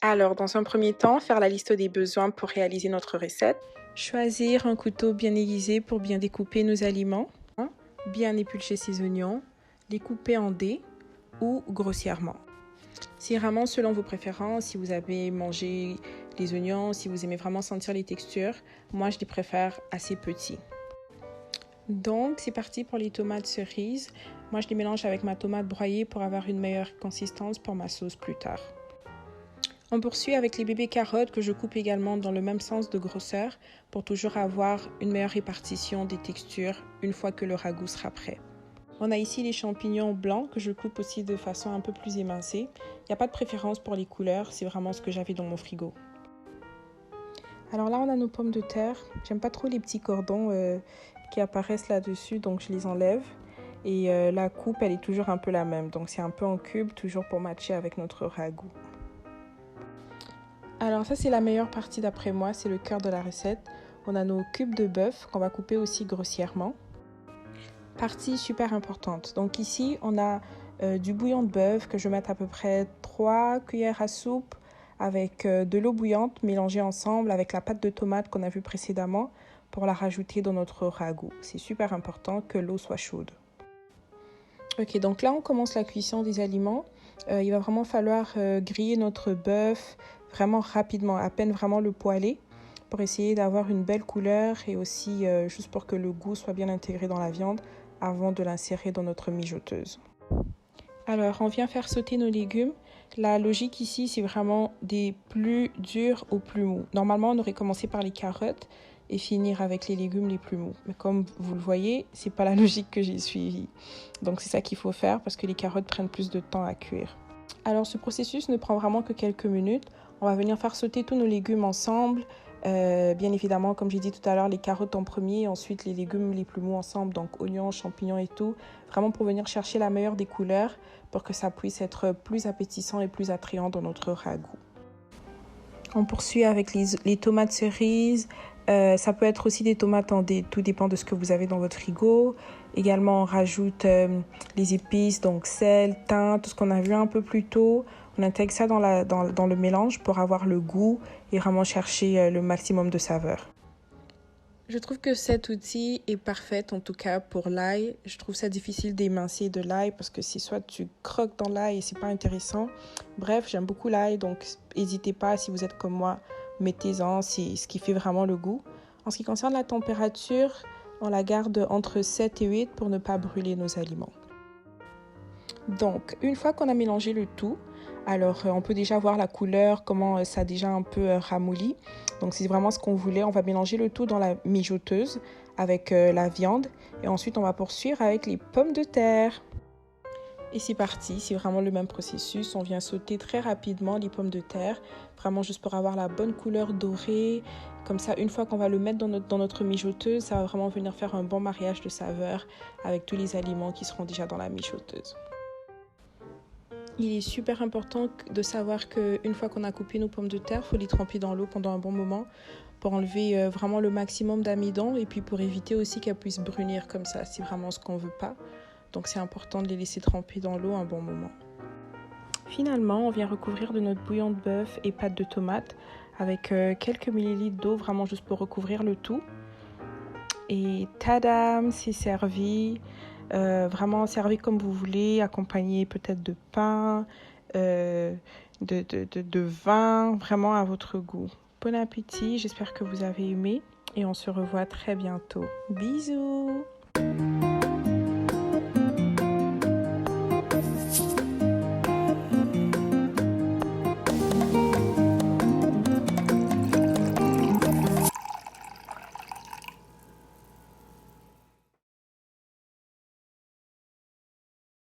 Alors, dans un premier temps, faire la liste des besoins pour réaliser notre recette. Choisir un couteau bien aiguisé pour bien découper nos aliments. Bien éplucher ses oignons, les couper en dés ou grossièrement. C'est vraiment selon vos préférences, si vous avez mangé les oignons, si vous aimez vraiment sentir les textures. Moi, je les préfère assez petits. Donc, c'est parti pour les tomates cerises. Moi, je les mélange avec ma tomate broyée pour avoir une meilleure consistance pour ma sauce plus tard. On poursuit avec les bébés carottes que je coupe également dans le même sens de grosseur pour toujours avoir une meilleure répartition des textures une fois que le ragoût sera prêt. On a ici les champignons blancs que je coupe aussi de façon un peu plus émincée. Il n'y a pas de préférence pour les couleurs, c'est vraiment ce que j'avais dans mon frigo. Alors là, on a nos pommes de terre. J'aime pas trop les petits cordons qui apparaissent là-dessus, donc je les enlève. Et la coupe, elle est toujours un peu la même, donc c'est un peu en cube, toujours pour matcher avec notre ragoût. Alors ça, c'est la meilleure partie d'après moi, c'est le cœur de la recette. On a nos cubes de bœuf qu'on va couper aussi grossièrement. Partie super importante. Donc ici, on a du bouillon de bœuf que je vais mettre à peu près 3 cuillères à soupe avec de l'eau bouillante mélangée ensemble avec la pâte de tomate qu'on a vue précédemment pour la rajouter dans notre ragoût. C'est super important que l'eau soit chaude. Ok, donc là, on commence la cuisson des aliments. Il va vraiment falloir griller notre bœuf vraiment rapidement, à peine vraiment le poêler pour essayer d'avoir une belle couleur et aussi juste pour que le goût soit bien intégré dans la viande avant de l'insérer dans notre mijoteuse. Alors, on vient faire sauter nos légumes. La logique ici, c'est vraiment des plus durs aux plus mous. Normalement, on aurait commencé par les carottes et finir avec les légumes les plus mous. Mais comme vous le voyez, c'est pas la logique que j'ai suivie. Donc, c'est ça qu'il faut faire parce que les carottes prennent plus de temps à cuire. Alors, ce processus ne prend vraiment que quelques minutes. On va venir faire sauter tous nos légumes ensemble. Bien évidemment, comme j'ai dit tout à l'heure, les carottes en premier, ensuite les légumes les plus mous ensemble, donc oignons, champignons et tout, vraiment pour venir chercher la meilleure des couleurs pour que ça puisse être plus appétissant et plus attrayant dans notre ragoût. On poursuit avec les tomates cerises. Ça peut être aussi des tomates en dés, tout dépend de ce que vous avez dans votre frigo. Également, on rajoute les épices, donc sel, thym, tout ce qu'on a vu un peu plus tôt. On intègre ça dans le mélange pour avoir le goût et vraiment chercher le maximum de saveur. Je trouve que cet outil est parfait, en tout cas pour l'ail. Je trouve ça difficile d'émincer de l'ail parce que c'est soit tu croques dans l'ail et c'est pas intéressant. Bref, j'aime beaucoup l'ail, donc n'hésitez pas, si vous êtes comme moi, mettez-en, c'est ce qui fait vraiment le goût. En ce qui concerne la température, on la garde entre 7 et 8 pour ne pas brûler nos aliments. Donc, une fois qu'on a mélangé le tout, alors on peut déjà voir la couleur, comment ça a déjà un peu ramolli. Donc, c'est vraiment ce qu'on voulait. On va mélanger le tout dans la mijoteuse avec la viande. Et ensuite, on va poursuivre avec les pommes de terre. Et c'est parti, c'est vraiment le même processus. On vient sauter très rapidement les pommes de terre, vraiment juste pour avoir la bonne couleur dorée. Comme ça, une fois qu'on va le mettre dans notre mijoteuse, ça va vraiment venir faire un bon mariage de saveurs avec tous les aliments qui seront déjà dans la mijoteuse. Il est super important de savoir qu'une fois qu'on a coupé nos pommes de terre, il faut les tremper dans l'eau pendant un bon moment pour enlever vraiment le maximum d'amidon et puis pour éviter aussi qu'elles puissent brunir comme ça. C'est vraiment ce qu'on ne veut pas. Donc c'est important de les laisser tremper dans l'eau un bon moment. Finalement, on vient recouvrir de notre bouillon de bœuf et pâte de tomate avec quelques millilitres d'eau, vraiment juste pour recouvrir le tout. Et tadam, c'est servi. Vraiment servi comme vous voulez, accompagné peut-être de pain, de vin, vraiment à votre goût. Bon appétit, j'espère que vous avez aimé et on se revoit très bientôt. Bisous!